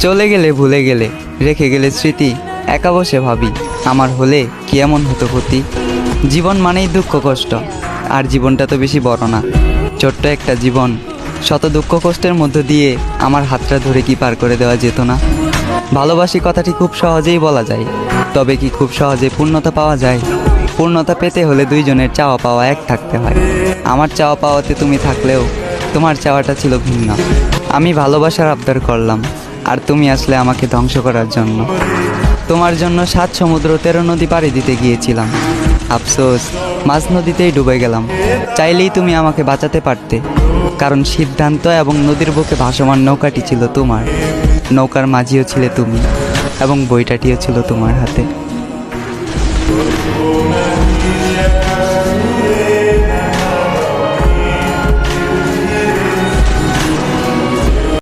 চলে গেলে ভুলে গেলে, রেখে গেলে স্মৃতি, একা বসে ভাবি আমার হলে কি এমন হতো ক্ষতি। জীবন মানেই দুঃখ কষ্ট, আর জীবনটা তো বেশি বড় না, ছোট্ট একটা জীবন। শত দুঃখ কষ্টের মধ্য দিয়ে আমার হাতটা ধরে কি পার করে দেওয়া যেত না? ভালোবাসি কথাটি খুব সহজেই বলা যায়, তবে কি খুব সহজে পূর্ণতা পাওয়া যায়? পূর্ণতা পেতে হলে দুইজনের চাওয়া পাওয়া এক থাকতে হয়। আমার চাওয়া পাওয়াতে তুমি থাকলেও তোমার চাওয়াটা ছিল ভিন্ন। আমি ভালোবাসার আবদার করলাম, আর তুমি আসলে আমাকে ধ্বংস করার জন্য। তোমার জন্য 7 সমুদ্র 13 নদী পাড়ি দিতে গিয়েছিলাম, আফসোস মাঝ নদীতেই ডুবে গেলাম। চাইলেই তুমি আমাকে বাঁচাতে পারতে, কারণ সিদ্ধান্ত এবং নদীর বুকে ভাসমান নৌকাটি ছিল তোমার, নৌকার মাঝিও ছিলে তুমি, এবং বইটাটিও ছিল তোমার হাতে।